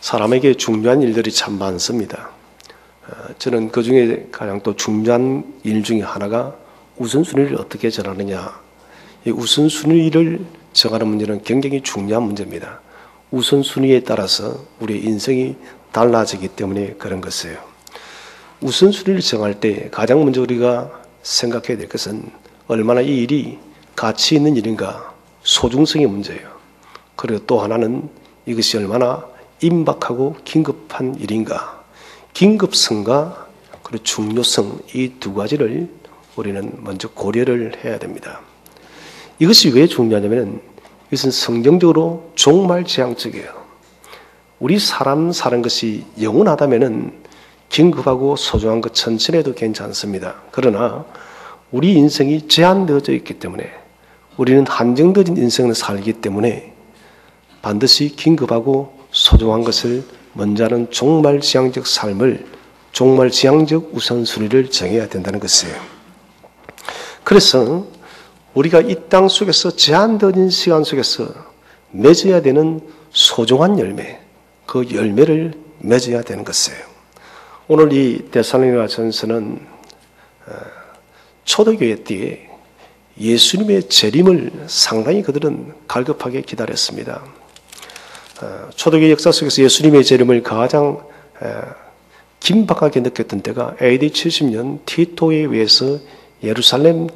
사람에게 중요한 일들이 참 많습니다. 저는 그 중에 가장 또 중요한 일 중에 하나가 우선순위를 어떻게 정하느냐. 이 우선순위를 정하는 문제는 굉장히 중요한 문제입니다. 우선순위에 따라서 우리의 인생이 달라지기 때문에 그런 것이에요. 우선순위를 정할 때 가장 먼저 우리가 생각해야 될 것은 얼마나 이 일이 가치 있는 일인가, 소중성의 문제예요. 그리고 또 하나는 이것이 얼마나 임박하고 긴급한 일인가, 긴급성과 그리고 중요성, 이 두 가지를 우리는 먼저 고려를 해야 됩니다. 이것이 왜 중요하냐면 이것은 성경적으로 종말지향적이에요. 우리 사람 사는 것이 영원하다면은 긴급하고 소중한 것 천천히도 괜찮습니다. 그러나 우리 인생이 제한되어져 있기 때문에 우리는 한정된 인생을 살기 때문에 반드시 긴급하고 소중한 것을 먼저 하는 종말지향적 삶을, 종말지향적 우선순위를 정해야 된다는 것이에요. 그래서 우리가 이 땅 속에서 제한된 시간 속에서 맺어야 되는 소중한 열매, 그 열매를 맺어야 되는 것이에요. 오늘 이 데살로니가 전서는 초대교회 때에 예수님의 재림을 상당히 그들은 갈급하게 기다렸습니다. 초대교회 역사 속에서 예수님의 재림을 가장 긴박하게 느꼈던 때가 AD 70년 티토에 의해서 예루살렘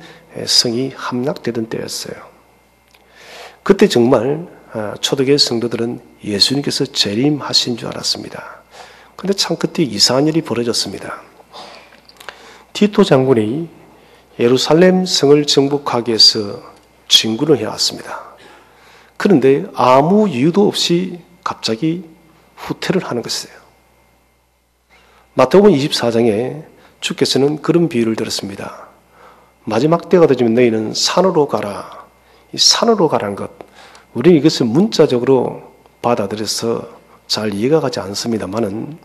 성이 함락되던 때였어요. 그때 정말 초대교회 성도들은 예수님께서 재림하신 줄 알았습니다. 그런데 참 그때 이상한 일이 벌어졌습니다. 티토 장군이 예루살렘 성을 정복하기 위해서 진군을 해왔습니다. 그런데 아무 이유도 없이 갑자기 후퇴를 하는 것이에요. 마태복음 24장에 주께서는 그런 비유를 들었습니다. 마지막 때가 되면 너희는 산으로 가라. 이 산으로 가라는 것, 우리는 이것을 문자적으로 받아들여서 잘 이해가 가지 않습니다만은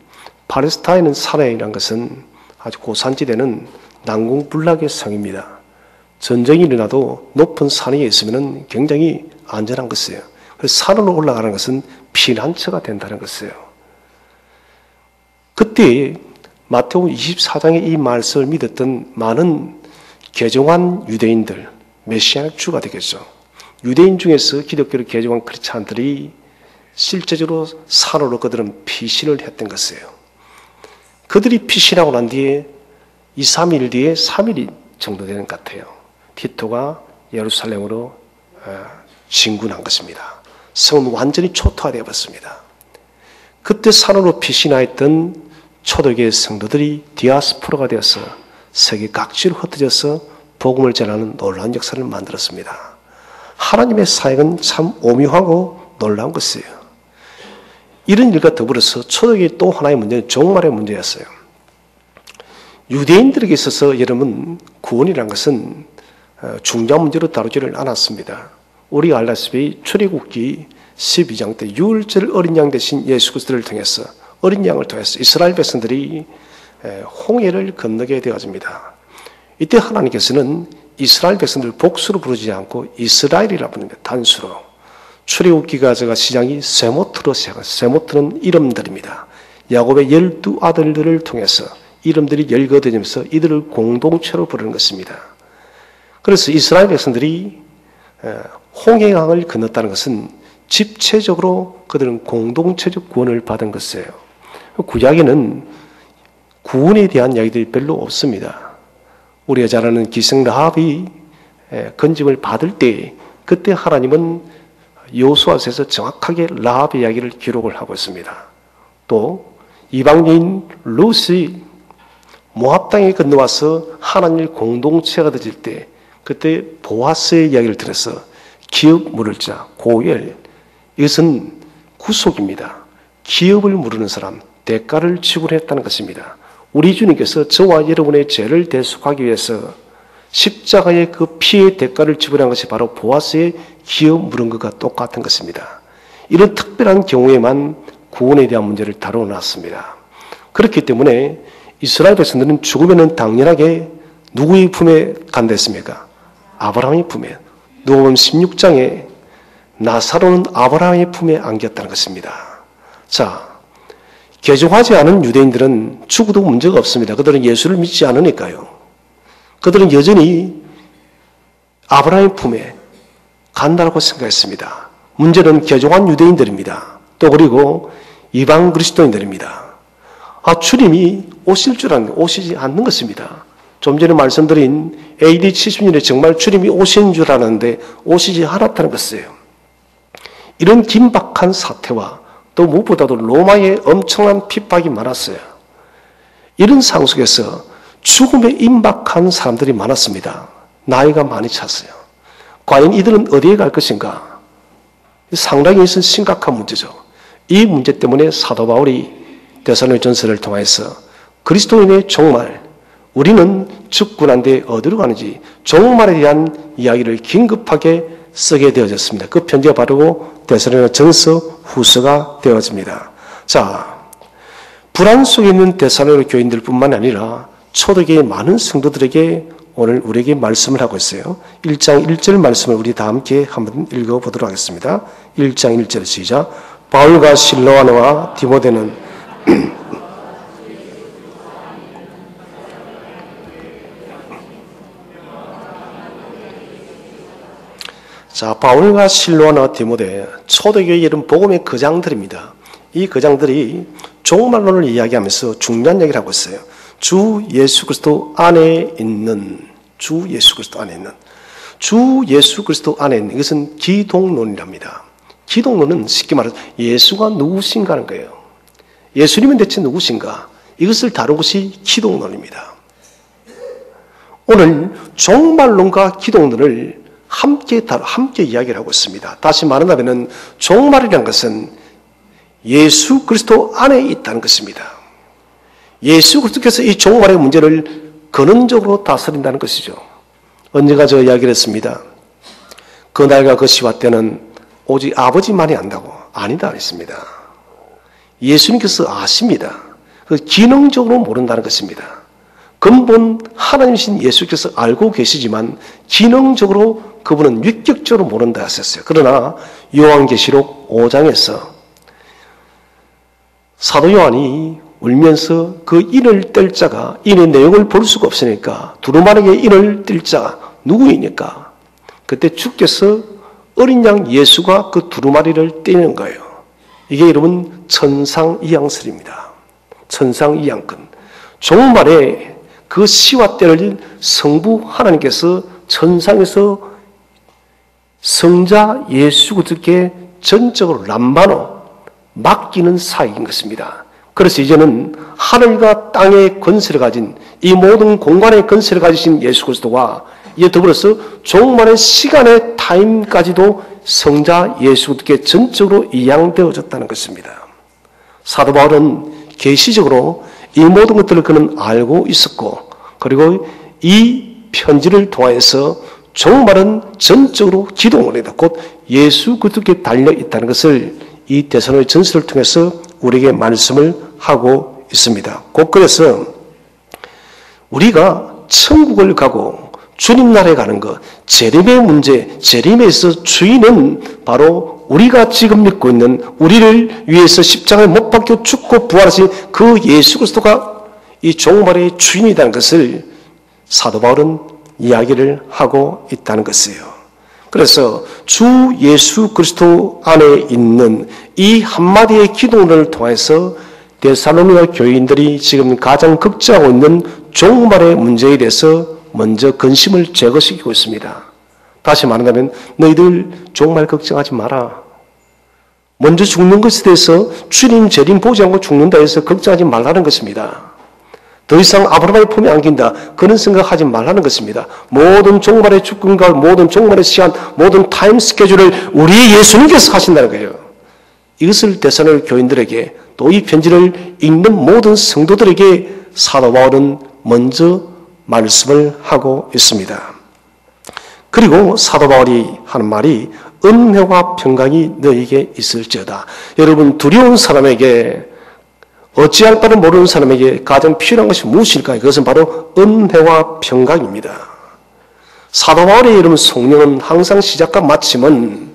팔레스타인은 산이라는 것은 아주 고산지대는 난공불락의 성입니다. 전쟁이 일어나도 높은 산 위에 있으면 굉장히 안전한 것이에요. 그래서 산으로 올라가는 것은 피난처가 된다는 것이에요. 그때 마태복음 24장의 이 말씀을 믿었던 많은 개종한 유대인들, 메시아의 주가 되겠죠. 유대인 중에서 기독교를 개종한 크리스찬들이 실제적으로 산으로 그들은 피신을 했던 것이에요. 그들이 피신하고 난 뒤에 2, 3일 뒤에 3일 정도 되는 것 같아요. 티토가 예루살렘으로 진군한 것입니다. 성은 완전히 초토화되어 버렸습니다. 그때 산으로 피신하였던 초대교회 성도들이 디아스포라가 되어서 세계 각지로 흩어져서 복음을 전하는 놀라운 역사를 만들었습니다. 하나님의 사역은 참 오묘하고 놀라운 것이에요. 이런 일과 더불어서 초대교회의 또 하나의 문제는 종말의 문제였어요. 유대인들에게 있어서 여러분 구원이라는 것은 중요한 문제로 다루지를 않았습니다. 우리가 알다시피 출애굽기 12장 때 유월절 어린 양 대신 예수 그리스도를 통해서, 어린 양을 통해서 이스라엘 백성들이 홍해를 건너게 되어집니다. 이때 하나님께서는 이스라엘 백성들을 복수로 부르지 않고 이스라엘이라 부릅니다. 단수로. 출애굽기가 시장이 세모트로 시작합니다. 세모트는 이름들입니다. 야곱의 12아들들을 통해서 이름들이 열거되면서 이들을 공동체로 부르는 것입니다. 그래서 이스라엘 백성들이 홍해강을 건넜다는 것은 집체적으로 그들은 공동체적 구원을 받은 것이에요. 구약에는 구원에 대한 이야기들이 별로 없습니다. 우리가 잘 아는 기생 라합이 건짐을 받을 때 그때 하나님은 여호수아서에서 정확하게 라합의 이야기를 기록을 하고 있습니다. 또 이방인 룻이 모압 땅에 건너와서 하나님의 공동체가 되질 때 그때 보아스의 이야기를 들어서 기업 물을 자, 고엘, 이것은 구속입니다. 기업을 물으는 사람, 대가를 지불했다는 것입니다. 우리 주님께서 저와 여러분의 죄를 대속하기 위해서 십자가의 그 피의 대가를 지불한 것이 바로 보아스의 기업 물은 것과 똑같은 것입니다. 이런 특별한 경우에만 구원에 대한 문제를 다뤄놨습니다. 그렇기 때문에 이스라엘 백성들은 죽으면 당연하게 누구의 품에 간다 했습니까? 아브라함의 품에. 누가복음 16장에 나사로는 아브라함의 품에 안겼다는 것입니다. 자, 개종하지 않은 유대인들은 죽어도 문제가 없습니다. 그들은 예수를 믿지 않으니까요. 그들은 여전히 아브라함의 품에 간다고 생각했습니다. 문제는 개종한 유대인들입니다. 또 그리고 이방 그리스도인들입니다. 주님이 오실 줄 아는데 오시지 않는 것입니다. 좀 전에 말씀드린 AD 70년에 정말 주님이 오신 줄 아는데 오시지 않았다는 것이에요. 이런 긴박한 사태와 또 무엇보다도 로마의 엄청난 핍박이 많았어요. 이런 상황 속에서 죽음에 임박한 사람들이 많았습니다. 나이가 많이 찼어요. 과연 이들은 어디에 갈 것인가? 상당히 심각한 문제죠. 이 문제 때문에 사도 바울이 데살로니가전서를 통해서 그리스도인의 종말, 우리는 죽고 난 뒤에 어디로 가는지 종말에 대한 이야기를 긴급하게 쓰게 되어졌습니다. 그 편지가 바로 데살로니가전서 후서가 되어집니다. 자, 불안 속에 있는 데살로니가 교인들뿐만 아니라 초대교회의 많은 성도들에게 오늘 우리에게 말씀을 하고 있어요. 1장 1절 말씀을 우리 다 함께 한번 읽어보도록 하겠습니다. 1장 1절 시작. 바울과 실로아나와 디모데는 자, 바울과 실로아나와 디모데, 초대교회의 이런 복음의 거장들입니다. 이 거장들이 종말론을 이야기하면서 중요한 얘기를 하고 있어요. 주 예수 그리스도 안에 있는, 주 예수 그리스도 안에 있는, 주 예수 그리스도 안에 있는, 이것은 기독론이랍니다. 기독론은 쉽게 말해서 예수가 누구신가 하는 거예요. 예수님은 대체 누구신가? 이것을 다룬 것이 기독론입니다. 오늘 종말론과 기독론을 함께 이야기를 하고 있습니다. 다시 말한다면 종말이라는 것은 예수 그리스도 안에 있다는 것입니다. 예수 그리스도께서 이 종말의 문제를 근원적으로 다스린다는 것이죠. 언제가 저 이야기를 했습니다. 그 날과 그 시와 때는 오직 아버지만이 안다고. 아니다 했습니다. 예수님께서 아십니다. 그 기능적으로 모른다는 것입니다. 근본 하나님이신 예수께서 알고 계시지만 기능적으로 그분은 위격적으로 모른다 하셨어요. 그러나 요한계시록 5장에서 사도 요한이 울면서 그 인을 뗄 자가, 인의 내용을 볼 수가 없으니까 두루마리에 인을 뗄 자가 누구입니까? 그때 주께서 어린 양 예수가 그 두루마리를 떼는 거예요. 이게 여러분 천상이양설입니다. 천상이양근. 종말에 그 시와 때를 성부 하나님께서 천상에서 성자 예수 그리스도께 전적으로 람바노 맡기는 사역인 것입니다. 그래서 이제는 하늘과 땅의 권세를 가진, 이 모든 공간의 권세를 가지신 예수 그리스도와 이에 더불어서 종말의 시간의 타임까지도 성자 예수 그리스도께 전적으로 이양되어졌다는 것입니다. 사도 바울은 계시적으로 이 모든 것들을 그는 알고 있었고, 그리고 이 편지를 통해서 종말은 전적으로 기독론이다. 곧 예수 그리스도께 달려 있다는 것을 이 데살로니가 전서를 통해서 우리에게 말씀을 하고 있습니다. 곧 그래서 우리가 천국을 가고 주님 나라에 가는 것, 재림의 문제, 재림에 있어 주인은 바로 우리가 지금 믿고 있는, 우리를 위해서 십자가에 못 박혀 죽고 부활하신 그 예수 그리스도가 이 종말의 주인이라는 것을 사도 바울은 이야기를 하고 있다는 것이에요. 그래서 주 예수 그리스도 안에 있는 이 한마디의 기도를 통해서 데살로니가 교인들이 지금 가장 걱정하고 있는 종말의 문제에 대해서 먼저 근심을 제거시키고 있습니다. 다시 말한다면 너희들 종말 걱정하지 마라. 먼저 죽는 것에 대해서 주님 재림 보지 않고 죽는다 해서 걱정하지 말라는 것입니다. 더 이상 아브라함의 품에 안긴다, 그런 생각하지 말라는 것입니다. 모든 종말의 죽음과 모든 종말의 시간, 모든 타임 스케줄을 우리 예수님께서 하신다는 거예요. 이것을 데살로니가 교인들에게, 또 이 편지를 읽는 모든 성도들에게 사도 바울은 먼저 말씀을 하고 있습니다. 그리고 사도 바울이 하는 말이 은혜와 평강이 너에게 있을지어다. 여러분, 두려운 사람에게, 어찌할 바를 모르는 사람에게 가장 필요한 것이 무엇일까요? 그것은 바로 은혜와 평강입니다. 사도 바울의 이름 성령은 항상 시작과 마침은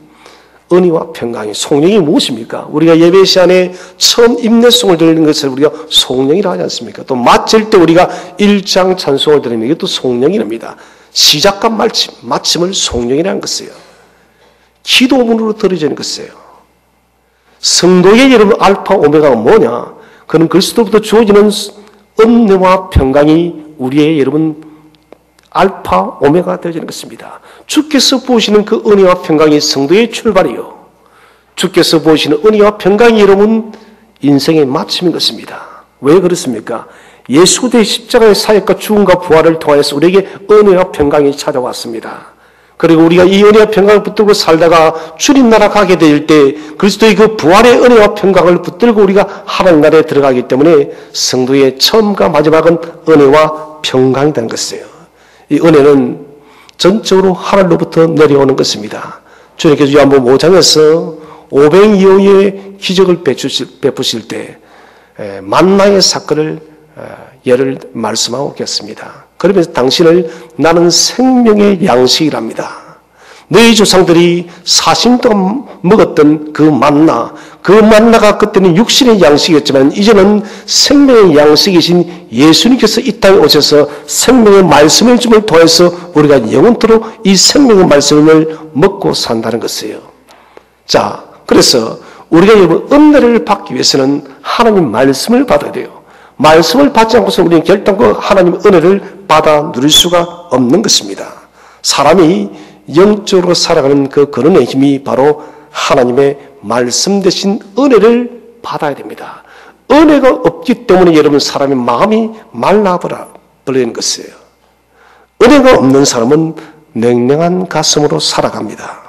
은혜와 평강이, 성령이 무엇입니까? 우리가 예배 시간에 처음 임내송을 드리는 것을 우리가 성령이라 하지 않습니까? 또 마칠 때 우리가 1장 찬송을 드리는 게 또 성령이랍니다. 시작과 마침을 성령이라는 것이에요. 기도문으로 드려지는 것이에요. 성도의 여러분 알파 오메가가 뭐냐? 그는 그리스도부터 주어지는 은혜와 평강이 우리의 여러분 알파 오메가가 되어지는 것입니다. 주께서 보시는 그 은혜와 평강이 성도의 출발이요, 주께서 보시는 은혜와 평강이 여러분 인생의 마침인 것입니다. 왜 그렇습니까? 예수 그리스도의 십자가의 사역과 죽음과 부활을 통해서 우리에게 은혜와 평강이 찾아왔습니다. 그리고 우리가 이 은혜와 평강을 붙들고 살다가 주님 나라 가게 될 때 그리스도의 그 부활의 은혜와 평강을 붙들고 우리가 하나님 나라에 들어가기 때문에 성도의 처음과 마지막은 은혜와 평강이라는 것이에요. 이 은혜는 전적으로 하늘로부터 내려오는 것입니다. 주님께서 요한복음 5장에서 오병이어의 기적을 베푸실 때 만나의 사건을 예를 말씀하고 계십니다. 그러면서 당신을 나는 생명의 양식이랍니다. 너희 조상들이 40년 동안 먹었던 그 만나가 그때는 육신의 양식이었지만 이제는 생명의 양식이신 예수님께서 이 땅에 오셔서 생명의 말씀을 줌을 통해서 우리가 영원토록 이 생명의 말씀을 먹고 산다는 것이에요. 자, 그래서 우리가 여러분 은혜를 받기 위해서는 하나님 말씀을 받아야 돼요. 말씀을 받지 않고서 우리는 결단코 하나님 은혜를 받아 누릴 수가 없는 것입니다. 사람이 영적으로 살아가는 그 근원의 힘이 바로 하나님의 말씀 대신 은혜를 받아야 됩니다. 은혜가 없기 때문에 여러분 사람의 마음이 말라버리는 것이에요. 은혜가 없는 사람은 냉랭한 가슴으로 살아갑니다.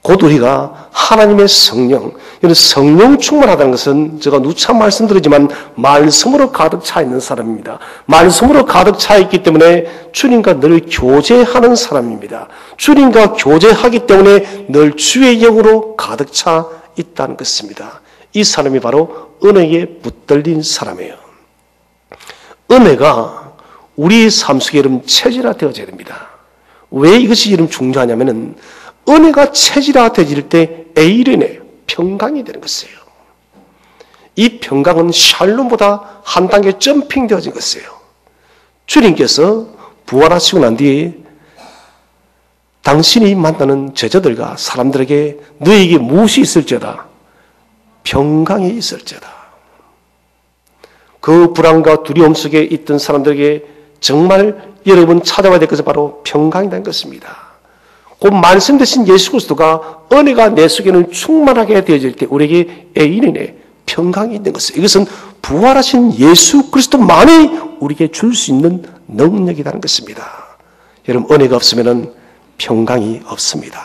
곧 우리가 하나님의 성령, 성령 충만하다는 것은 제가 누차 말씀드리지만 말씀으로 가득 차 있는 사람입니다. 말씀으로 가득 차 있기 때문에 주님과 늘 교제하는 사람입니다. 주님과 교제하기 때문에 늘 주의 영으로 가득 차 있다는 것입니다. 이 사람이 바로 은혜에 붙들린 사람이에요. 은혜가 우리의 삶 속에 여러분 체질화되어져야 됩니다. 왜 이것이 여러분 중요하냐면은 은혜가 체질화되어질 때 에이른의 평강이 되는 것이에요. 이 평강은 샬롬보다 한 단계 점핑되어진 것이에요. 주님께서 부활하시고 난 뒤에 당신이 만나는 제자들과 사람들에게 너에게 무엇이 있을지어다? 평강이 있을지어다. 그 불안과 두려움 속에 있던 사람들에게 정말 여러분 찾아와야 될 것은 바로 평강이라는 것입니다. 그 말씀 대신 예수 그리스도가 은혜가 내 속에는 충만하게 되어질 때 우리에게 애인의 평강이 있는 것이에요. 이것은 부활하신 예수 그리스도만이 우리에게 줄 수 있는 능력이라는 것입니다. 여러분 은혜가 없으면 평강이 없습니다.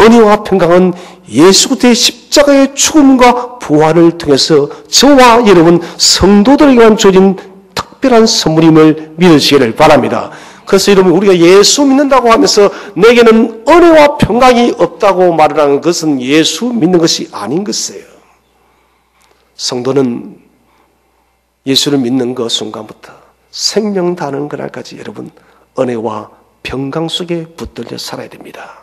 은혜와 평강은 예수 그리스도의 십자가의 죽음과 부활을 통해서 저와 여러분 성도들에게만 주어진 특별한 선물임을 믿으시기를 바랍니다. 그래서 여러분 우리가 예수 믿는다고 하면서 내게는 은혜와 평강이 없다고 말을 하는 것은 예수 믿는 것이 아닌 것이에요. 성도는 예수를 믿는 그 순간부터 생명 다하는 그날까지 여러분 은혜와 평강 속에 붙들려 살아야 됩니다.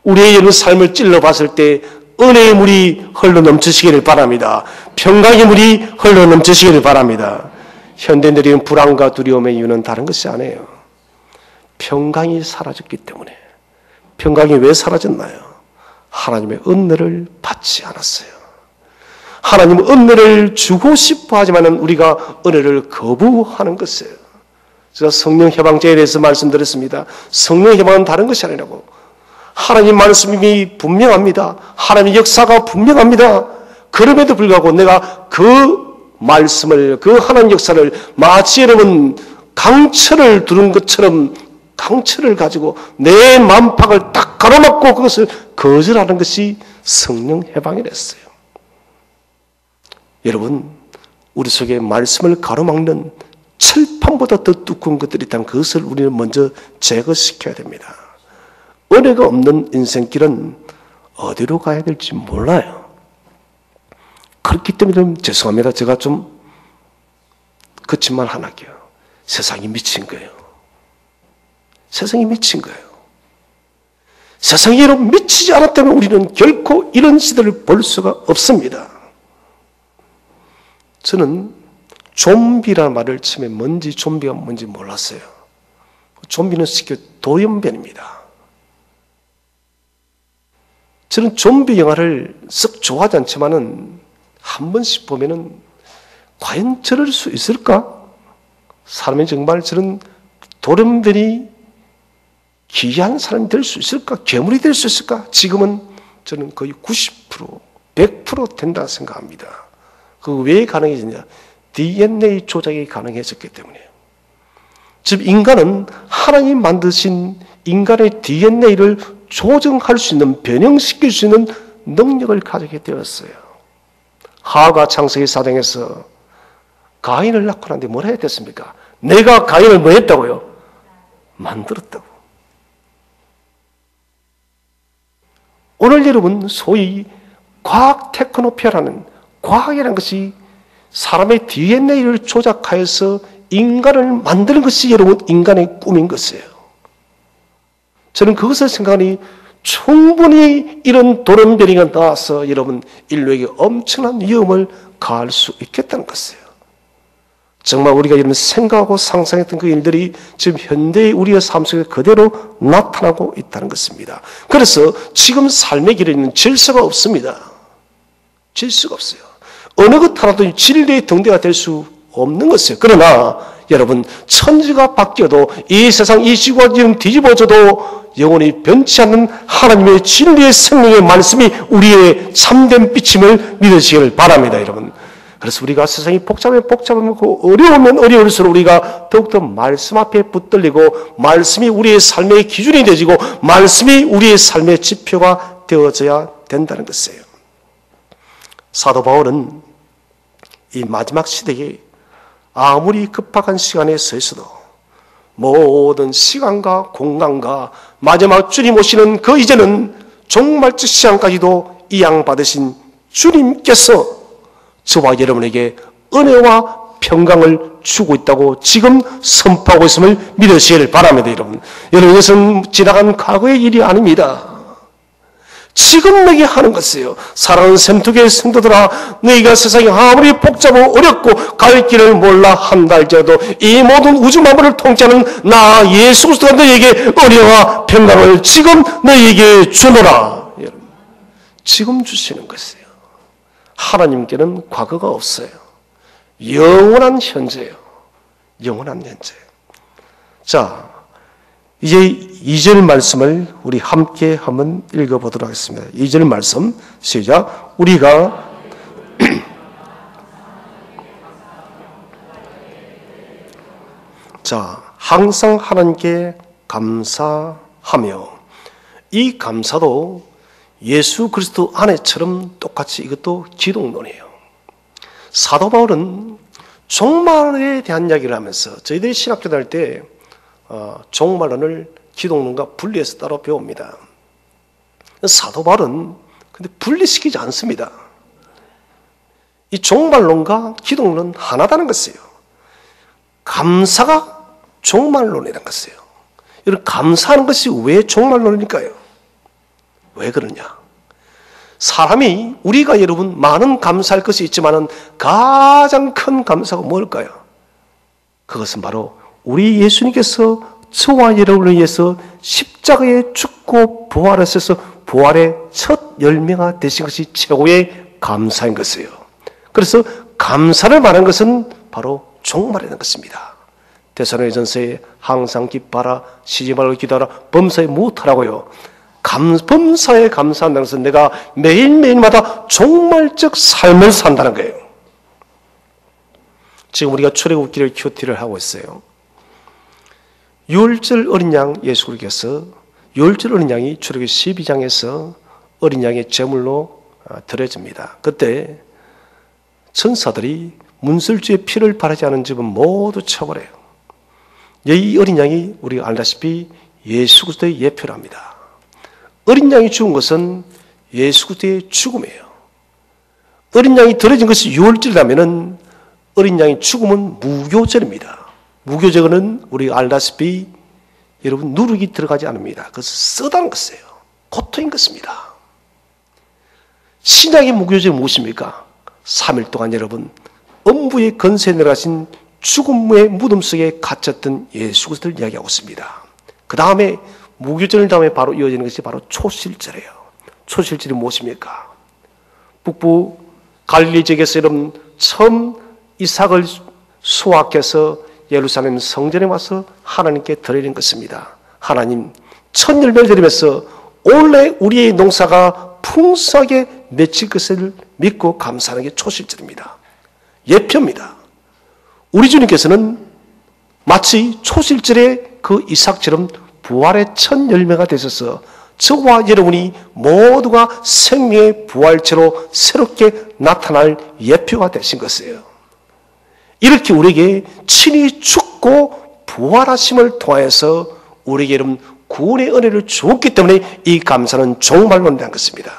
우리의 여러분 삶을 찔러봤을 때 은혜의 물이 흘러넘치시기를 바랍니다. 평강의 물이 흘러넘치시기를 바랍니다. 현대인들이 불안과 두려움의 이유는 다른 것이 아니에요. 평강이 사라졌기 때문에. 평강이 왜 사라졌나요? 하나님의 은혜를 받지 않았어요. 하나님은 은혜를 주고 싶어 하지만 우리가 은혜를 거부하는 것이에요. 제가 성령 해방제에 대해서 말씀드렸습니다. 성령 해방은 다른 것이 아니라고. 하나님 말씀이 분명합니다. 하나님의 역사가 분명합니다. 그럼에도 불구하고 내가 그 말씀을, 그 하나님 역사를 마치 여러분 강철을 두른 것처럼 강철을 가지고 내 만팍을 딱 가로막고 그것을 거절하는 것이 성령 해방이랬어요. 여러분, 우리 속에 말씀을 가로막는 칠판보다 더 두꺼운 것들이 있다면 그것을 우리는 먼저 제거시켜야 됩니다. 은혜가 없는 인생길은 어디로 가야 될지 몰라요. 그렇기 때문에 죄송합니다. 제가 좀 거친 말 하나 할게요. 세상이 미친 거예요. 세상이 미친 거예요. 세상에 여러분 미치지 않았다면 우리는 결코 이런 시대를 볼 수가 없습니다. 저는 좀비라는 말을 처음에 좀비가 뭔지 몰랐어요. 좀비는 쉽게 돌연변입니다. 저는 좀비 영화를 썩 좋아하지 않지만은 한 번씩 보면은 과연 저럴 수 있을까? 사람이 정말 저런 돌연변이 기이한 사람이 될 수 있을까? 괴물이 될 수 있을까? 지금은 저는 거의 90%, 100% 된다 생각합니다. 그 왜 가능해지냐? DNA 조작이 가능해졌기 때문이에요. 즉 인간은 하나님 만드신 인간의 DNA를 조정할 수 있는, 변형시킬 수 있는 능력을 가지게 되었어요. 하와가 창세기 4장에서 가인을 낳고 난데 뭐라 했겠습니까? 내가 가인을 뭐 했다고요? 만들었다고. 오늘 여러분 소위 과학 테크노피아라는 과학이라는 것이 사람의 DNA를 조작하여서 인간을 만드는 것이 여러분 인간의 꿈인 것이에요. 저는 그것을 생각하니 충분히 이런 돌연변이가 나와서 여러분 인류에게 엄청난 위험을 가할 수 있겠다는 것이에요. 정말 우리가 여러분 생각하고 상상했던 그 일들이 지금 현대의 우리의 삶 속에 그대로 나타나고 있다는 것입니다. 그래서 지금 삶의 길에는 질서가 없습니다. 질서가 없어요. 어느 것 하나도 진리의 등대가 될 수 없는 것이에요. 그러나 여러분 천지가 바뀌어도 이 세상 이 지구가 지금 뒤집어져도 영원히 변치 않는 하나님의 진리의 생명의 말씀이 우리의 참된 빛임을 믿으시길 바랍니다. 여러분. 그래서 우리가 세상이 복잡하고 어려우면 어려울수록 우리가 더욱더 말씀 앞에 붙들리고 말씀이 우리의 삶의 기준이 되어지고 말씀이 우리의 삶의 지표가 되어져야 된다는 것이에요. 사도 바울은 이 마지막 시대에 아무리 급박한 시간에 서 있어도 모든 시간과 공간과 마지막 주님 오시는 그 이제는 종말적 시간까지도 이양받으신 주님께서 저와 여러분에게 은혜와 평강을 주고 있다고 지금 선포하고 있음을 믿으시기를 바랍니다. 여러분 이것은 지나간 과거의 일이 아닙니다. 지금 내게 하는 것이에요. 사랑하는 샘투교의 성도들아, 너희가 세상이 아무리 복잡하고 어렵고 갈 길을 몰라 한다 할지라도 이 모든 우주 만물을 통치하는 나 예수 그리스도가 너희에게 은혜와 평강을 지금 너희에게 주노라. 지금 주시는 것이에요. 하나님께는 과거가 없어요. 영원한 현재예요. 영원한 현재. 자, 이제 2절 말씀을 우리 함께 한번 읽어보도록 하겠습니다. 2절 말씀 시작. 우리가 자, 항상 하나님께 감사하며 이 감사도 예수 그리스도 안에처럼 똑같이 이것도 기독론이에요. 사도 바울은 종말에 대한 이야기를 하면서 저희들이 신학교 다닐 때 종말론을 기독론과 분리해서 따로 배웁니다. 사도 바울은 근데 분리시키지 않습니다. 이 종말론과 기독론은 하나다는 것이에요. 감사가 종말론이라는 것이에요. 이런 감사하는 것이 왜 종말론일까요? 왜 그러냐? 사람이 우리가 여러분 많은 감사할 것이 있지만은 가장 큰 감사가 뭘까요? 그것은 바로 우리 예수님께서 저와 여러분을 위해서 십자가에 죽고 부활하셔서 부활의 첫 열매가 되신 것이 최고의 감사인 것이에요. 그래서 감사를 말하는 것은 바로 종말이라는 것입니다. 데살로니가전서에 항상 기뻐하라, 쉬지 말고 기도하라, 범사에 무엇하라고요? 범사에 감사한다는 것은 내가 매일매일마다 종말적 삶을 산다는 거예요. 지금 우리가 출애굽기를 큐티를 하고 있어요. 유월절 어린 양 예수님께서 유월절 어린 양이 출애굽기 12장에서 어린 양의 제물로 드려집니다. 그때 천사들이 문설주의 피를 바르지 않은 집은 모두 쳐버려요. 이 어린 양이 우리가 알다시피 예수 그리스도의 예표랍니다. 어린 양이 죽은 것은 예수 그리스도의 죽음이에요. 어린 양이 드려진 것이 유월절이라면은 어린 양이 죽음은 무교절입니다. 무교절은 우리가 알다시피 여러분 누룩이 들어가지 않습니다. 그것을 쓰다는 것이에요. 고통인 것입니다. 신약의 무교제는 무엇입니까? 3일 동안 여러분 음부의 건세에 내려가신 죽음의 무덤 속에 갇혔던 예수 그리스도를 이야기하고 있습니다. 그 다음에 무교절 다음에 바로 이어지는 것이 바로 초실절이에요. 초실절이 무엇입니까? 북부 갈릴리 지역에서 여러분 처음 이삭을 수확해서 예루살렘 성전에 와서 하나님께 드리는 것입니다. 하나님 첫 열매를 드리면서 원래 우리의 농사가 풍성하게 맺힐 것을 믿고 감사하는 게 초실절입니다. 예표입니다. 우리 주님께서는 마치 초실절의 그 이삭처럼 부활의 첫 열매가 되셔서 저와 여러분이 모두가 생명의 부활체로 새롭게 나타날 예표가 되신 것이에요. 이렇게 우리에게 친히 죽고 부활하심을 통하여서 우리에게 여러분 구원의 은혜를 주었기 때문에 이 감사는 정말로 대한 것입니다.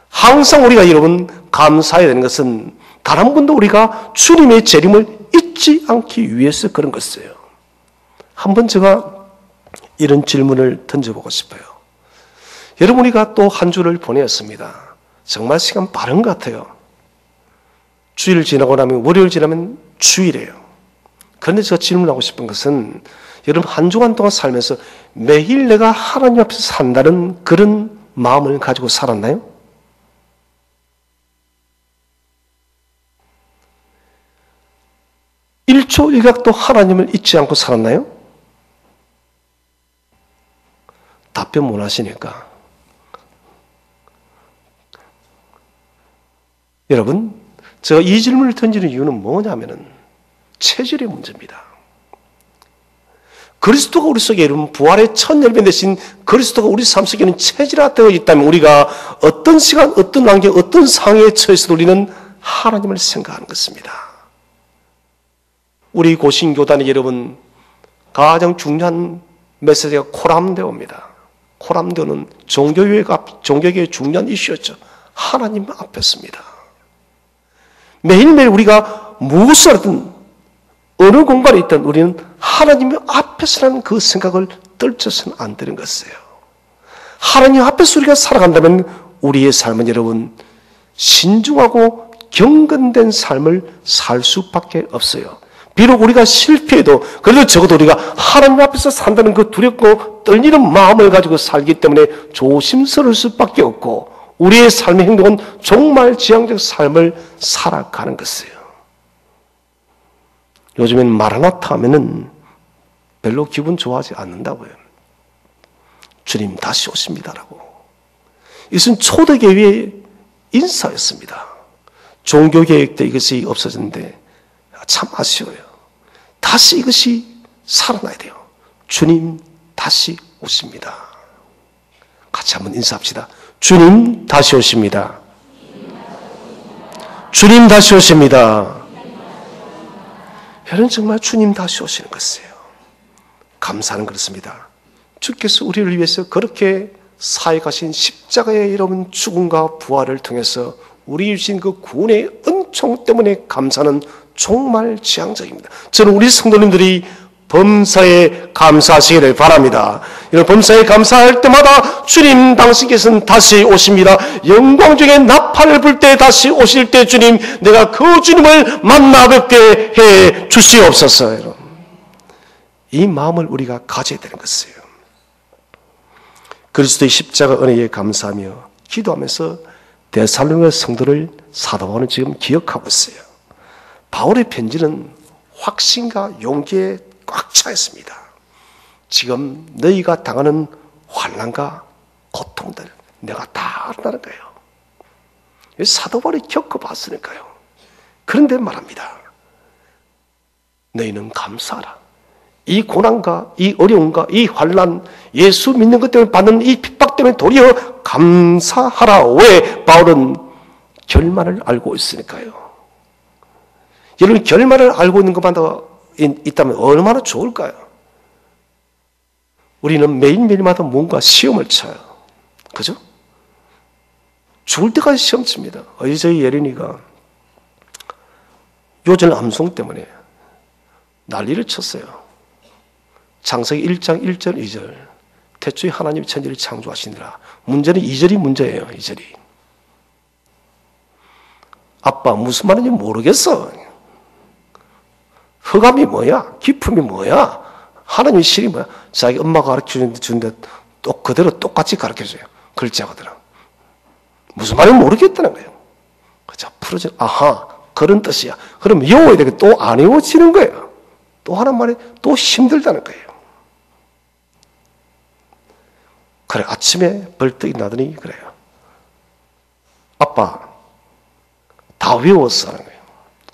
항상 우리가 여러분 감사해야 되는 것은 단 한 번도 우리가 주님의 재림을 잊지 않기 위해서 그런 것이에요. 한번 제가 이런 질문을 던져보고 싶어요. 여러분 우리가 또 한 주를 보내었습니다. 정말 시간 빠른 것 같아요. 주일 지나고 나면 월요일 지나면 주일이에요. 그런데 제가 질문하고 싶은 것은 여러분 한 주간 동안 살면서 매일 내가 하나님 앞에서 산다는 그런 마음을 가지고 살았나요? 일초일각도 하나님을 잊지 않고 살았나요? 답변 못 하시니까. 여러분, 제가 이 질문을 던지는 이유는 뭐냐면은 체질의 문제입니다. 그리스도가 우리 속에 여러분 부활의 첫 열매 대신 그리스도가 우리 삶 속에는 체질화되어 있다면 우리가 어떤 시간, 어떤 환경, 어떤 상황에 처해서도 우리는 하나님을 생각하는 것입니다. 우리 고신교단의 여러분 가장 중요한 메시지가 코람데오입니다. 코람데오는 종교계의 중요한 이슈였죠. 하나님 앞에서입니다. 매일매일 우리가 무엇을 하든 어느 공간에 있든 우리는 하나님 앞에서라는 그 생각을 떨쳐서는 안 되는 것이에요. 하나님 앞에서 우리가 살아간다면 우리의 삶은 여러분 신중하고 경건된 삶을 살 수밖에 없어요. 비록 우리가 실패해도 그래도 적어도 우리가 하나님 앞에서 산다는 그 두렵고 떨리는 마음을 가지고 살기 때문에 조심스러울 수밖에 없고 우리의 삶의 행동은 정말 지향적 삶을 살아가는 것이에요. 요즘엔 마라나타 하면은 별로 기분 좋아하지 않는다고요. 주님 다시 오십니다라고. 이것은 초대교회의 인사였습니다. 종교개혁 때 이것이 없어졌는데 참 아쉬워요. 다시 이것이 살아나야 돼요. 주님 다시 오십니다. 같이 한번 인사합시다. 주님 다시 오십니다. 주님 다시 오십니다. 여러분 정말 주님 다시 오시는 것이에요. 감사는 그렇습니다. 주께서 우리를 위해서 그렇게 사역하신 십자가의 여러분 죽음과 부활을 통해서 우리 주신 그 구원의 은총 때문에 감사는 정말 지향적입니다. 저는 우리 성도님들이 범사에 감사하시기를 바랍니다. 이런 범사에 감사할 때마다 주님 당신께서는 다시 오십니다. 영광 중에 나팔을 불 때 다시 오실 때 주님 내가 그 주님을 만나 뵙게 해 주시옵소서. 여러분. 이 마음을 우리가 가져야 되는 것이에요. 그리스도의 십자가 은혜에 감사하며 기도하면서 데살로니가 성도를 사도 바울은 지금 기억하고 있어요. 바울의 편지는 확신과 용기에 꽉 차 있습니다. 지금 너희가 당하는 환난과 고통들 내가 다 안다는 거예요. 사도 바울이 겪어봤으니까요. 그런데 말합니다. 너희는 감사하라. 이 고난과 이 어려움과 이 환난, 예수 믿는 것 때문에 받는 이 핍박 때문에 도리어 감사하라. 왜? 바울은 결말을 알고 있으니까요. 여러분 결말을 알고 있는 것만 더 있다면 얼마나 좋을까요? 우리는 매일매일마다 뭔가 시험을 쳐요. 그죠? 죽을 때까지 시험 칩니다. 저희 예린이가 요절 암송 때문에 난리를 쳤어요. 창세기 1장 1절 2절 태초에 하나님이 천지를 창조하시니라. 문제는 2절이 문제예요. 2절이. 아빠 무슨 말인지 모르겠어. 흑암이 뭐야? 깊음이 뭐야? 하나님의 실이 뭐야? 자기 엄마가 가르쳐주는데 또 그대로 똑같이 가르쳐줘요. 글자 그대로. 무슨 말인지 모르겠다는 거예요. 자, 풀어져. 아하, 그런 뜻이야. 그럼 외워야 되게 또 안 외워지는 거예요. 또 하는 말이 또 힘들다는 거예요. 그래, 아침에 벌떡 나더니 그래요. 아빠, 다 외웠어 하는 거예요.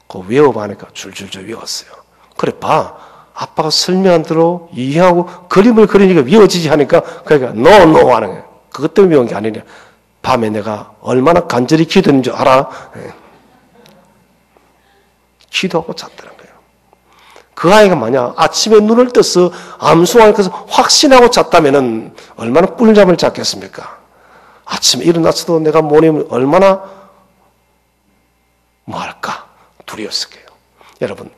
그 외워봐니까 줄줄줄 외웠어요. 그래, 봐. 아빠가 설명한 대로 이해하고 그림을 그리니까 외워지지 하니까 그러니까 no 하는 거예요. 그것 때문에 외운 게 아니냐. 밤에 내가 얼마나 간절히 기도했는 줄 알아? 기도하고 잤다는 거예요. 그 아이가 만약 아침에 눈을 떠서 암송할 것을 확신하고 잤다면 얼마나 꿀잠을 잤겠습니까? 아침에 일어났어도 내가 모닝을 얼마나 뭐할까? 두려웠을 거예요. 여러분,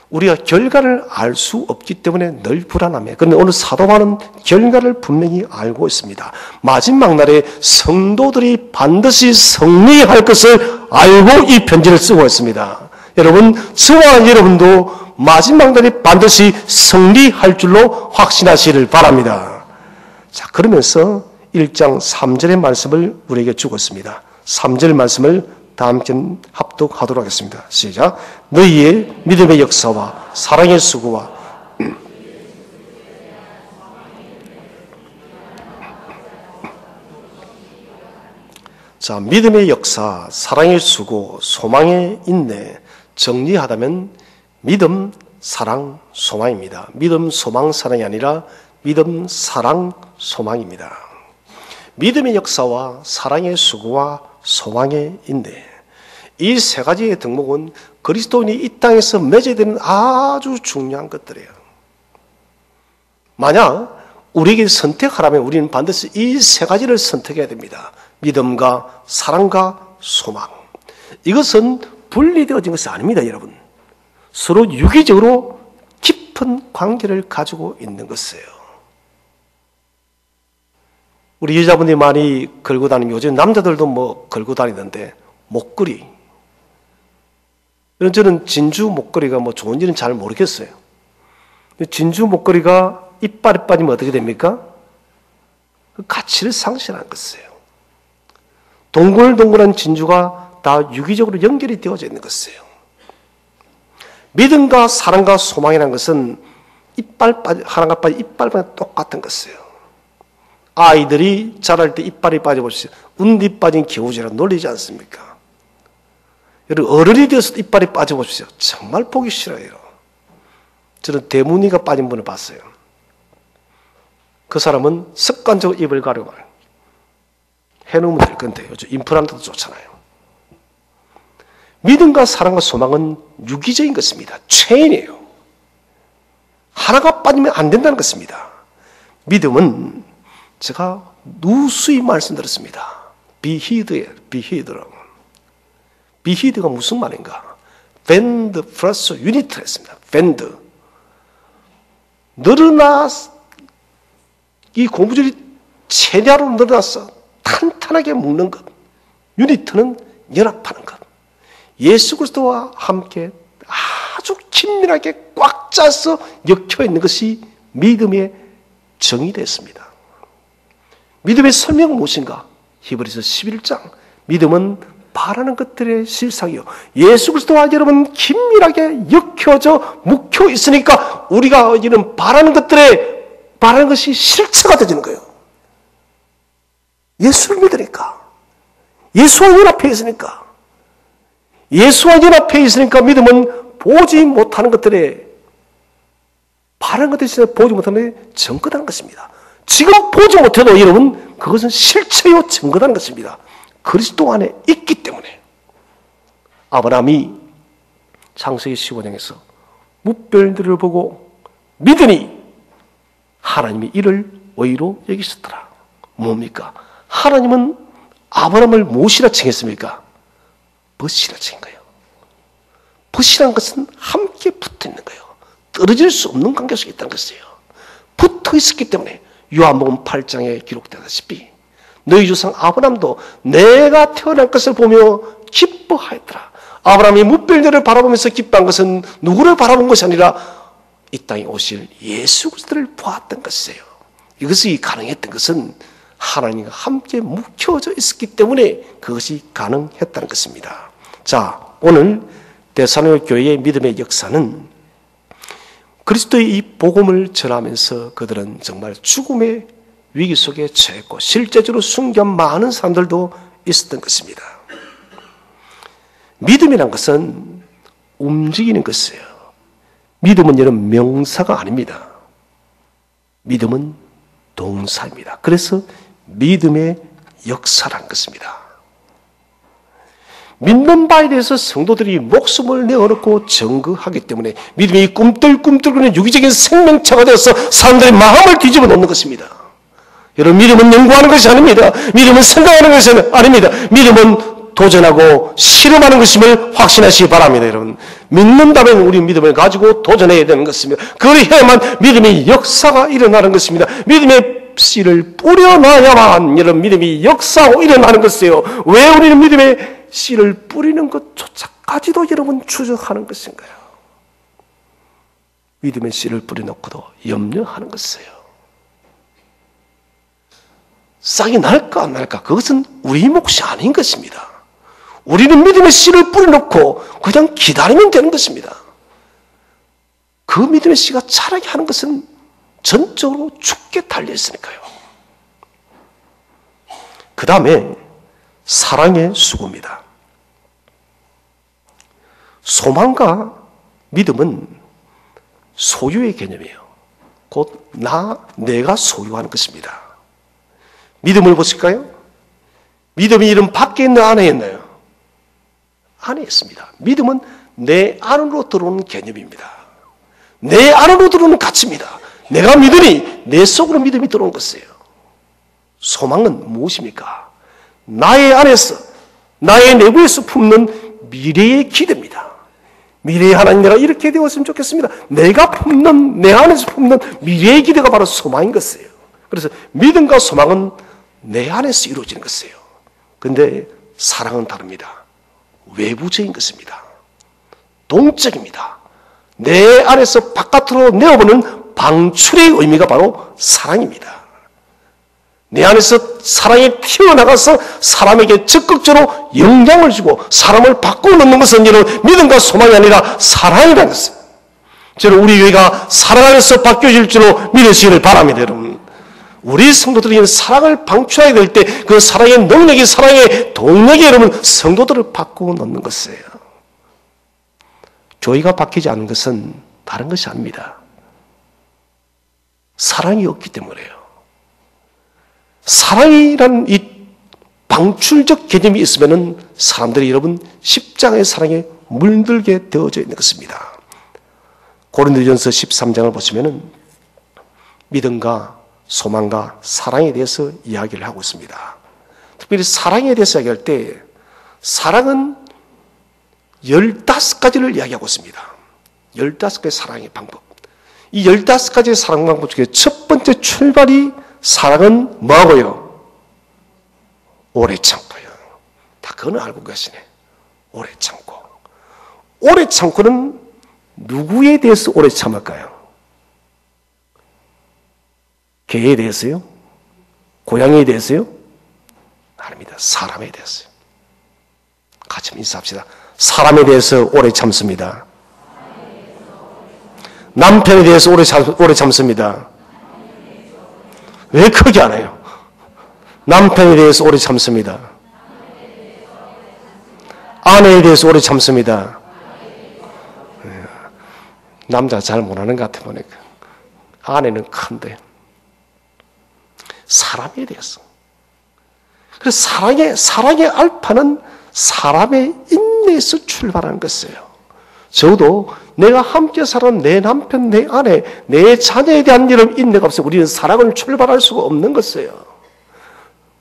우리가 결과를 알 수 없기 때문에 늘 불안함이에요. 그런데 오늘 사도 바울은 결과를 분명히 알고 있습니다. 마지막 날에 성도들이 반드시 승리할 것을 알고 이 편지를 쓰고 있습니다. 여러분, 저와 여러분도 마지막 날에 반드시 승리할 줄로 확신하시기를 바랍니다. 자, 그러면서 1장 3절의 말씀을 우리에게 주고 있습니다. 3절 말씀을 다 함께 합독하도록 하겠습니다. 시작. 너희의 믿음의 역사와 사랑의 수고와 자, 믿음의 역사, 사랑의 수고, 소망의 인내, 정리하다면 믿음, 사랑, 소망입니다. 믿음, 소망, 사랑이 아니라 믿음, 사랑, 소망입니다. 믿음의 역사와 사랑의 수고와 소망의 인내. 이 세 가지의 덕목은 그리스도인이 이 땅에서 맺어야 되는 아주 중요한 것들이에요. 만약 우리에게 선택하라면 우리는 반드시 이 세 가지를 선택해야 됩니다. 믿음과 사랑과 소망. 이것은 분리되어진 것이 아닙니다, 여러분. 서로 유기적으로 깊은 관계를 가지고 있는 것이에요. 우리 여자분들이 많이 걸고 다니면 요즘 남자들도 뭐 걸고 다니는데 목걸이. 저는 진주 목걸이가 뭐 좋은지는 잘 모르겠어요. 진주 목걸이가 이빨이 빠지면 어떻게 됩니까? 그 가치를 상실하는 것이에요. 동글동글한 진주가 다 유기적으로 연결이 되어져 있는 것이에요. 믿음과 사랑과 소망이라는 것은 하나가 빠진 이빨과 똑같은 것이에요. 아이들이 자랄 때 이빨이 빠져보시죠. 운디 빠진 겨우지라 놀리지 않습니까? 여러분, 어른이 되어서 이빨이 빠져보십시오. 정말 보기 싫어요. 저는 대문이가 빠진 분을 봤어요. 그 사람은 습관적으로 입을 가려고 해놓으면 될 건데 요즘 임플란트도 좋잖아요. 믿음과 사랑과 소망은 유기적인 것입니다. 체인이에요. 하나가 빠지면 안 된다는 것입니다. 믿음은 제가 누수히 말씀드렸습니다. 비히드예요. 비히드라고. 비히드가 무슨 말인가? 밴드 플러스 유니트를 했습니다. 밴드. 늘어나 이 고무줄이 체냐로 늘어나서 탄탄하게 묶는 것. 유니트는 연합하는 것. 예수 그리스도와 함께 아주 긴밀하게 꽉 짜서 엮여 있는 것이 믿음의 정의됐습니다. 믿음의 설명은 무엇인가? 히브리서 11장. 믿음은 바라는 것들의 실상이요. 예수 그리스도와 여러분 긴밀하게 엮여져 묵혀 있으니까 우리가 이런 바라는 것이 실체가 되어지는 거예요. 예수를 믿으니까. 예수와 연합해 있으니까. 예수와 연합해 있으니까 믿음은 보지 못하는 것들에 바라는 것들이 보지 못하는 것에 증거하는 것입니다. 지금 보지 못해도 여러분 그것은 실체요 증거하는 것입니다. 그리스도 안에 있기 때문에. 아브라함이 창세기 15장에서 무별들을 보고 믿으니 하나님이 이를 의로 여기셨더라. 뭡니까? 하나님은 아브라함을 무엇이라 칭했습니까? 벗이라 칭한 거예요. 벗이란 것은 함께 붙어 있는 거예요. 떨어질 수 없는 관계 속에 있다는 것이에요. 붙어 있었기 때문에 요한복음 8장에 기록되다시피 너희 조상 아브라함도 내가 태어난 것을 보며 기뻐하였더라. 아브라함이 무별들을 바라보면서 기뻐한 것은 누구를 바라본 것이 아니라 이 땅에 오실 예수 그리스도를 보았던 것이에요. 이것이 가능했던 것은 하나님과 함께 묵혀져 있었기 때문에 그것이 가능했다는 것입니다. 자, 오늘 데살로니가 교회의 믿음의 역사는 그리스도의 이 복음을 전하면서 그들은 정말 죽음의 위기 속에 처했고 실제적으로 순교한 많은 사람들도 있었던 것입니다. 믿음이란 것은 움직이는 것이에요. 믿음은 여러분 명사가 아닙니다. 믿음은 동사입니다. 그래서 믿음의 역사란 것입니다. 믿는 바에 대해서 성도들이 목숨을 내어놓고 증거하기 때문에 믿음이 꿈틀꿈틀거리는 유기적인 생명체가 되어서 사람들의 마음을 뒤집어 놓는 것입니다. 여러분, 믿음은 연구하는 것이 아닙니다. 믿음은 생각하는 것이 아닙니다. 믿음은 도전하고 실험하는 것임을 확신하시기 바랍니다. 여러분, 믿는다면 우리 믿음을 가지고 도전해야 되는 것입니다. 그걸 해야만 믿음의 역사가 일어나는 것입니다. 믿음의 씨를 뿌려놔야만 여러분 믿음이 역사하고 일어나는 것이에요. 왜 우리는 믿음의 씨를 뿌리는 것조차까지도 여러분 추적하는 것인가요? 믿음의 씨를 뿌려놓고도 염려하는 것이에요. 싹이 날까 안 날까 그것은 우리 몫이 아닌 것입니다. 우리는 믿음의 씨를 뿌려놓고 그냥 기다리면 되는 것입니다. 그 믿음의 씨가 자라게 하는 것은 전적으로 죽게 달려있으니까요. 그 다음에 사랑의 수고입니다. 소망과 믿음은 소유의 개념이에요. 곧 내가 소유하는 것입니다. 믿음을 보실까요? 믿음이 이름 밖에 있는 안에 있나요? 안에 있습니다. 믿음은 내 안으로 들어오는 개념입니다. 내 안으로 들어오는 가치입니다. 내가 믿으니 내 속으로 믿음이 들어온 것이에요. 소망은 무엇입니까? 나의 안에서, 나의 내부에서 품는 미래의 기대입니다. 미래의 하나님 내가 이렇게 되었으면 좋겠습니다. 내가 품는, 내 안에서 품는 미래의 기대가 바로 소망인 것이에요. 그래서 믿음과 소망은 내 안에서 이루어지는 것이에요. 그런데 사랑은 다릅니다. 외부적인 것입니다. 동적입니다. 내 안에서 바깥으로 내어보는 방출의 의미가 바로 사랑입니다. 내 안에서 사랑이 튀어나가서 사람에게 적극적으로 영향을 주고 사람을 바꿔놓는 것은 이런 믿음과 소망이 아니라 사랑이라는 것입니다. 저는 우리 교회가 사랑 안에서 바뀌어질 줄로 믿으시기를 바랍니다. 여러분, 우리 성도들이 사랑을 방출하게 될 때 그 사랑의 능력이 사랑의 동력이 여러분 성도들을 바꿔놓는 것이에요. 교회가 바뀌지 않는 것은 다른 것이 아닙니다. 사랑이 없기 때문에요. 사랑이란 이 방출적 개념이 있으면은 사람들이 여러분 십자가의 사랑에 물들게 되어져 있는 것입니다. 고린도전서 13장을 보시면은 믿음과 소망과 사랑에 대해서 이야기를 하고 있습니다. 특별히 사랑에 대해서 이야기할 때 사랑은 15가지를 이야기하고 있습니다. 15가지 사랑의 방법. 이 15가지의 사랑 방법 중에 첫 번째 출발이 사랑은 뭐하고요? 오래 참고요. 다 그거는 알고 계시네. 오래 참고. 오래 참고는 누구에 대해서 오래 참을까요? 개에 대해서요? 고양이에 대해서요? 아닙니다. 사람에 대해서요. 같이 인사합시다. 사람에 대해서 오래 참습니다. 남편에 대해서 오래 참습니다. 왜 크게 안 해요? 남편에 대해서 오래 참습니다. 아내에 대해서 오래 참습니다. 남자 잘 못하는 것 같아 보니까. 아내는 큰데. 사람에 대해서. 그래서 사랑의 알파는 사람의 인내에서 출발하는 것이에요. 적어도 내가 함께 사는 내 남편, 내 아내, 내 자녀에 대한 이런 인내가 없어요. 우리는 사랑을 출발할 수가 없는 것이에요.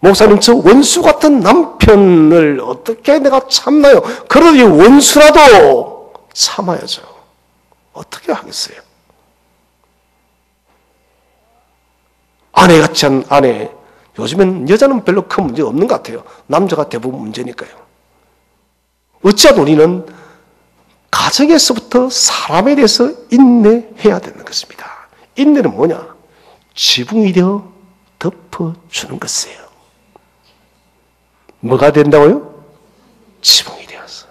목사님, 저 원수 같은 남편을 어떻게 내가 참나요? 그러니 원수라도 참아야죠. 어떻게 하겠어요? 아내 같지 않은 아내. 요즘엔 여자는 별로 큰 문제 없는 것 같아요. 남자가 대부분 문제니까요. 어찌하든 우리는 가정에서부터 사람에 대해서 인내해야 되는 것입니다. 인내는 뭐냐? 지붕이 되어 덮어주는 것이에요. 뭐가 된다고요? 지붕이 되어서.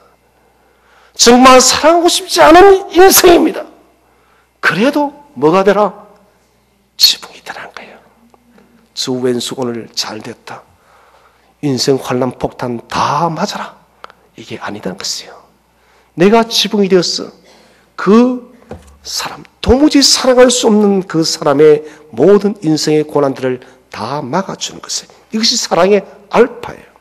정말 사랑하고 싶지 않은 인생입니다. 그래도 뭐가 되라? 지붕이 되라는 거예요. 주 왼수 오늘 잘 됐다. 인생 환난 폭탄 다 맞아라. 이게 아니다는 것이에요. 내가 지붕이 되었어. 그 사람, 도무지 사랑할 수 없는 그 사람의 모든 인생의 고난들을 다 막아주는 것이에요. 이것이 사랑의 알파예요.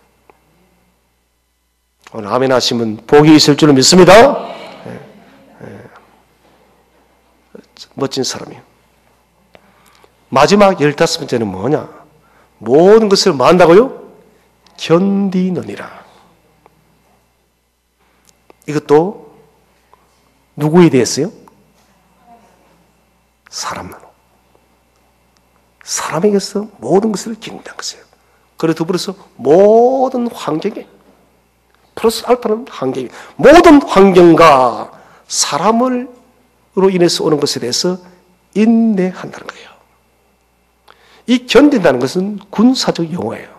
오늘 아멘 하시면 복이 있을 줄 믿습니다. 멋진 사람이에요. 마지막 15번째는 뭐냐? 모든 것을 뭐 한다고요? 견디느니라. 이것도 누구에 대해서요? 사람으로. 사람에게서 모든 것을 견딘다는 것이에요. 그리고 더불어서 모든 환경에 플러스 알파는 환경, 모든 환경과 사람으로 인해서 오는 것에 대해서 인내한다는 거예요. 이 견딘다는 것은 군사적 용어예요.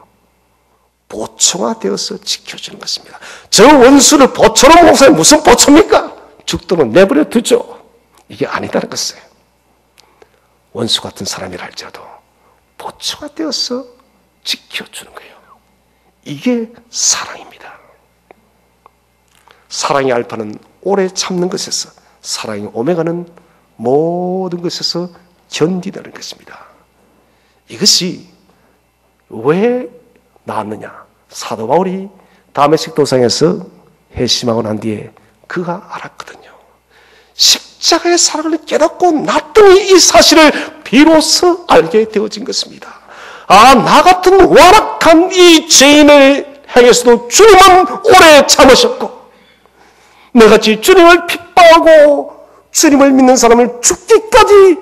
보초가 지켜주는 것입니다. 저 원수를 보초로 목사에 무슨 보초입니까? 죽도록 내버려 두죠. 이게 아니다는 것이에요. 원수 같은 사람이라 할지라도 보초가 되어서 지켜주는 거예요. 이게 사랑입니다. 사랑의 알파는 오래 참는 것에서, 사랑의 오메가는 모든 것에서 견디다는 것입니다. 이것이 왜 나왔느냐? 사도 바울이 다메섹 도상에서 회심하고 난 뒤에 그가 알았거든요. 십자가의 사랑을 깨닫고 나더니 이 사실을 비로소 알게 되어진 것입니다. 나 같은 완악한 이 죄인을 향해서도 주님은 오래 참으셨고, 내같이 주님을 핍박하고 주님을 믿는 사람을 죽기까지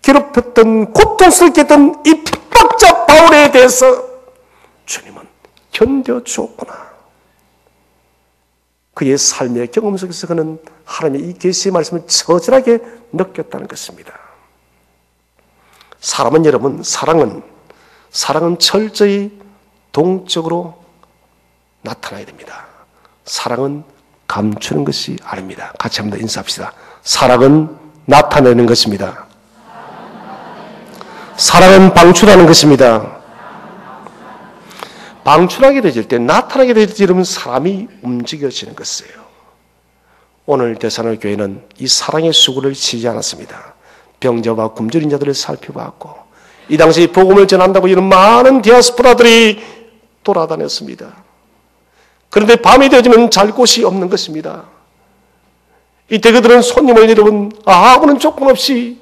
괴롭혔던, 고통스럽게 했던 이 핍박자 바울에 대해서 주님은 견뎌주었구나. 그의 삶의 경험 속에서 그는 하나님의 이 계시의 말씀을 처절하게 느꼈다는 것입니다. 사람은, 여러분, 사랑은 철저히 동적으로 나타나야 됩니다. 사랑은 감추는 것이 아닙니다. 같이 한번 더 인사합시다. 사랑은 나타내는 것입니다. 사랑은 방출하는 것입니다. 방출하게 되질 때, 나타나게 되질 때 여러분 사람이 움직여지는 것이에요. 오늘 데살로니가 교회는 이 사랑의 수고를 치지 않았습니다. 병자와 굶주린 자들을 살펴봤고, 이 당시 복음을 전한다고 이런 많은 디아스포라들이 돌아다녔습니다. 그런데 밤이 되어지면 잘 곳이 없는 것입니다. 이때 그들은 손님을 여러분 아무런 조건 없이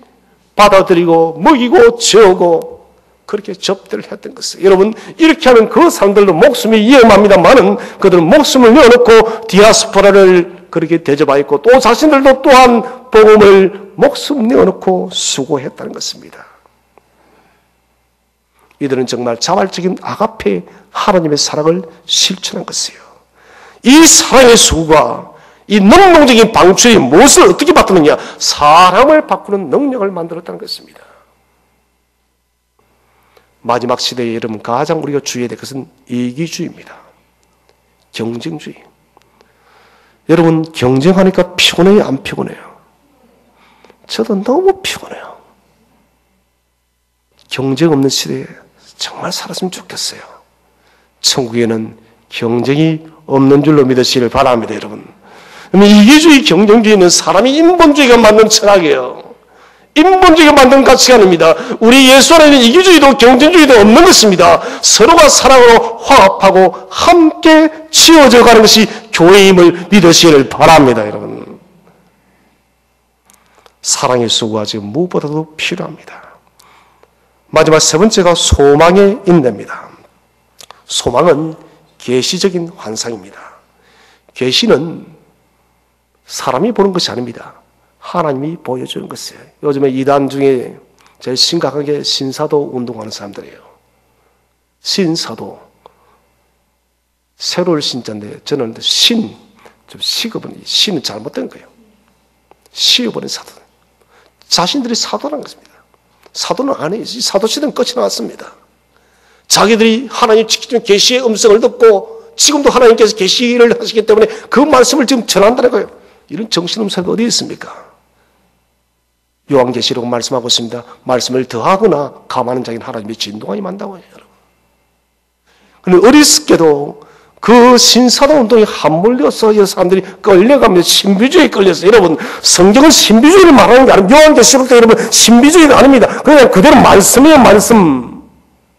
받아들이고 먹이고 재우고 그렇게 접대를 했던 것이에요. 여러분, 이렇게 하면 그 사람들도 목숨이 위험합니다만은 그들은 목숨을 내어놓고 디아스포라를 그렇게 대접하였고, 또 자신들도 또한 복음을 목숨 내어놓고 수고했다는 것입니다. 이들은 정말 자발적인 아가페 하나님의 사랑을 실천한 것이에요. 이 사랑의 수고가 이 능동적인 방출이 무엇을 어떻게 바꾸느냐? 사람을 바꾸는 능력을 만들었다는 것입니다. 마지막 시대에 여러분 가장 우리가 주의해야 될 것은 이기주의입니다. 경쟁주의. 여러분 경쟁하니까 피곤해요? 안 피곤해요? 저도 너무 피곤해요. 경쟁 없는 시대에 정말 살았으면 좋겠어요. 천국에는 경쟁이 없는 줄로 믿으시길 바랍니다, 여러분. 이기주의, 경쟁주의는 사람이 인본주의가 만든 철학이에요. 인본주의가 만든 가치관입니다. 우리 예수 안에는 이기주의도 경쟁주의도 없는 것입니다. 서로가 사랑으로 화합하고 함께 지어져 가는 것이 교회임을 믿으시길 바랍니다, 여러분. 사랑의 수고가 지금 무엇보다도 필요합니다. 마지막 세 번째가 소망의 인내입니다. 소망은 계시적인 환상입니다. 계시는 사람이 보는 것이 아닙니다. 하나님이 보여주는 것이에요. 요즘에 이단 중에 제일 심각하게 신사도 운동하는 사람들이에요. 신사도. 새로운 신자인데 저는 좀 시급은 신은 잘못된 거예요. 시어버린 사도. 자신들이 사도라는 것입니다. 사도는 아니에요. 사도시대는 끝이 나왔습니다. 자기들이 하나님 지키는 계시의 음성을 듣고 지금도 하나님께서 계시를 하시기 때문에 그 말씀을 지금 전한다는 거예요. 이런 정신없는 어디 있습니까? 요한계시록 말씀하고 있습니다. 말씀을 더하거나 감하는 자에게는 하나님의 진동이 만다고 해요. 그런데 어리석게도 그 신사도 운동에 함몰려서 이 사람들이 끌려가며 신비주의에 끌려서, 여러분 성경은 신비주의를 말하는 게 아니고 요한계시록도 여러분 신비주의가 아닙니다. 그냥 그대로 말씀이에요.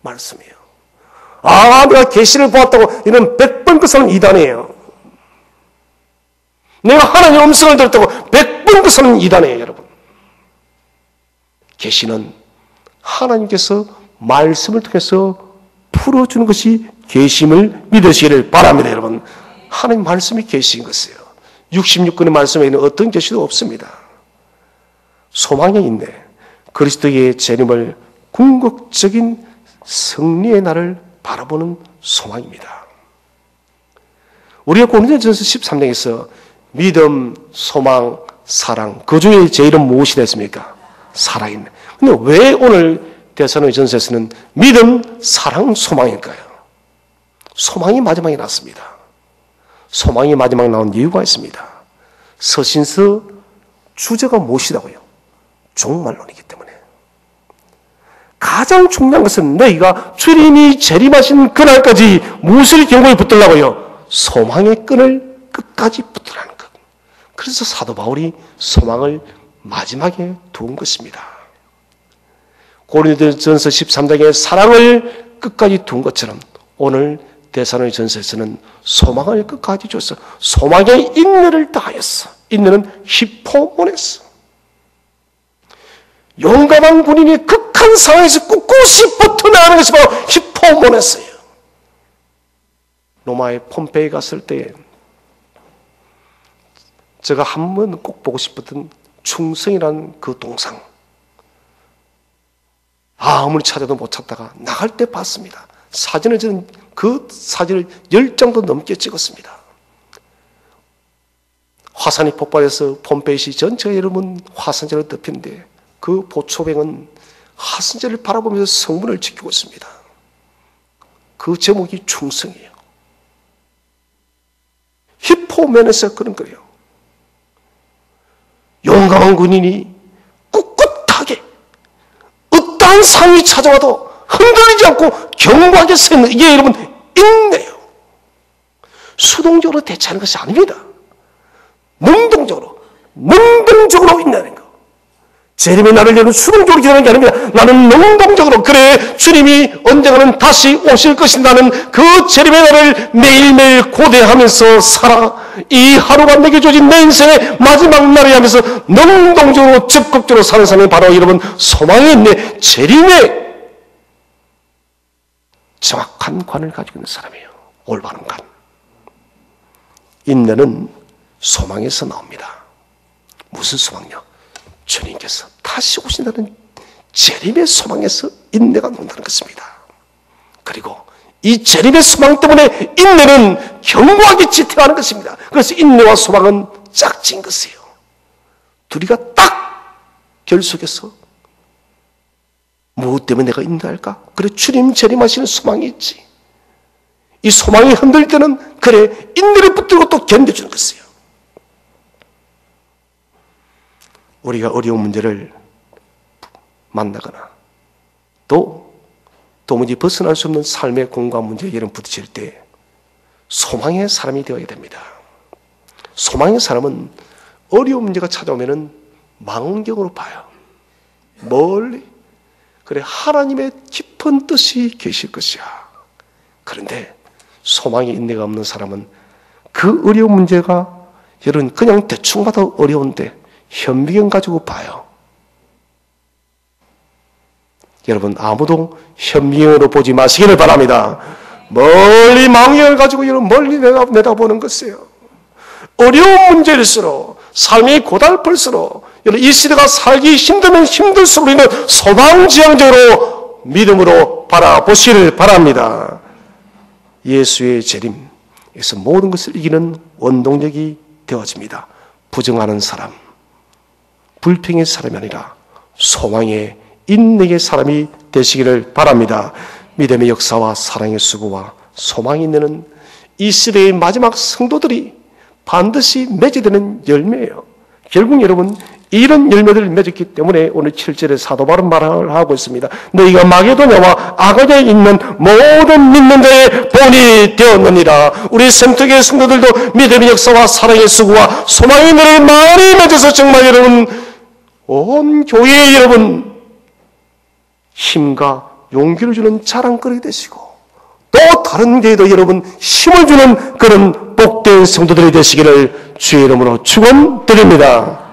말씀이에요. 내가 계시를 보았다고 이런 100번 그 사람은 이단이에요. 내가 하나님의 음성을 들었다고 100번 그 사람은 이단이에요. 여러분, 계시는 하나님께서 말씀을 통해서 풀어주는 것이 계심을 믿으시기를 바랍니다. 여러분, 하나님 말씀이 계시인 것이에요. 66권의 말씀에는 어떤 계시도 없습니다. 소망의 인내, 그리스도의 재림을 궁극적인 승리의 날을 바라보는 소망입니다. 우리가 고린도전서 13장에서 믿음, 소망, 사랑, 그 중에 제일은 무엇이 됐습니까? 살아있네. 근데 왜 오늘 데살로니가전서에서는 믿음, 사랑, 소망일까요? 소망이 마지막에 났습니다. 소망이 마지막에 나온 이유가 있습니다. 서신서 주제가 무엇이라고요? 종말론이기 때문에. 가장 중요한 것은 너희가 주님이 재림하신 그날까지 무엇을 경고에 붙들라고요? 소망의 끈을 끝까지 붙들라는 것. 그래서 사도 바울이 소망을 마지막에 두은 것입니다. 고린도전서 13장에 사랑을 끝까지 둔 것처럼 오늘 데살로니가전서에서는 소망을 끝까지 줬어. 소망의 인내를 다하였어. 인내는 히포모네스. 용감한 군인이 극한 상황에서 꿋꿋이 버텨나가는 것이 바로 히포모네스예요. 로마의 폼페이 갔을 때 제가 한 번 꼭 보고 싶었던 충성이라는 그 동상, 아무리 찾아도 못 찾다가 나갈 때 봤습니다. 사진을 저는 그 사진을 10장도 넘게 찍었습니다. 화산이 폭발해서 폼페이시 전체가 여러분 화산재로 덮이는데 그 보초병은 화산재를 바라보면서 성문을 지키고 있습니다. 그 제목이 충성이에요. 히포면에서 그런 거예요. 용감한 군인이 꿋꿋하게 어떠한 상이 찾아와도 흔들리지 않고 견고하게 서 있는, 이게 여러분 인내요. 수동적으로 대처하는 것이 아닙니다. 능동적으로 인내하는 거. 재림의 날을 여러분 수동적으로 기다리는 게 아닙니다. 나는 능동적으로, 그래 주님이 언젠가는 다시 오실 것이라는 그 재림의 날을 매일매일 고대하면서 살아. 이 하루가 내게 주어진 내 인생의 마지막 날이 하면서 능동적으로 적극적으로 사는 사람이 바로 여러분 소망에 있는 재림의 정확한 관을 가지고 있는 사람이에요. 올바른 관. 인내는 소망에서 나옵니다. 무슨 소망요? 주님께서 다시 오신다는 재림의 소망에서 인내가 나온다는 것입니다. 그리고 이 재림의 소망 때문에 인내는 견고하게 지탱하는 것입니다. 그래서 인내와 소망은 짝진 것이에요. 둘이가 딱 결속해서 무엇 때문에 내가 인내할까? 그래 주님 재림하시는 소망이 있지. 이 소망이 흔들릴 때는 그래 인내를 붙들고 또 견뎌주는 것이에요. 우리가 어려운 문제를 만나거나 또 도무지 벗어날 수 없는 삶의 공간 문제에 이런 부딪힐 때 소망의 사람이 되어야 됩니다. 소망의 사람은 어려운 문제가 찾아오면 망원경으로 봐요. 멀리. 그래 하나님의 깊은 뜻이 계실 것이야. 그런데 소망의 인내가 없는 사람은 그 어려운 문제가 여러분 그냥 대충 봐도 어려운데 현미경 가지고 봐요. 여러분 아무도 현미경으로 보지 마시기를 바랍니다. 멀리 망원경을 가지고 여러분 멀리 내다보는 것이에요. 어려운 문제일수록 삶이 고달플수록 이 시대가 살기 힘들면 힘들수록 우리는 소망지향적으로 믿음으로 바라보시길 바랍니다. 예수의 재림에서 모든 것을 이기는 원동력이 되어집니다. 부정하는 사람, 불평의 사람이 아니라 소망의 인내의 사람이 되시기를 바랍니다. 믿음의 역사와 사랑의 수고와 소망이 있는 이 시대의 마지막 성도들이 반드시 맺게 되는 열매예요. 결국 여러분 이런 열매들을 맺었기 때문에 오늘 7절에 사도 바울은 말을 하고 있습니다. 너희가 마게도냐와 아가냐에 있는 모든 믿는 자의 본이 되었느니라. 우리 sem터교회 성도들도 믿음의 역사와 사랑의 수고와 소망의 열매를 많이 맺어서 정말 여러분 온 교회에 여러분 힘과 용기를 주는 자랑거리 되시고 또 다른 교회도 여러분 힘을 주는 그런 복된 성도들이 되시기를 주의 이름으로 축원드립니다.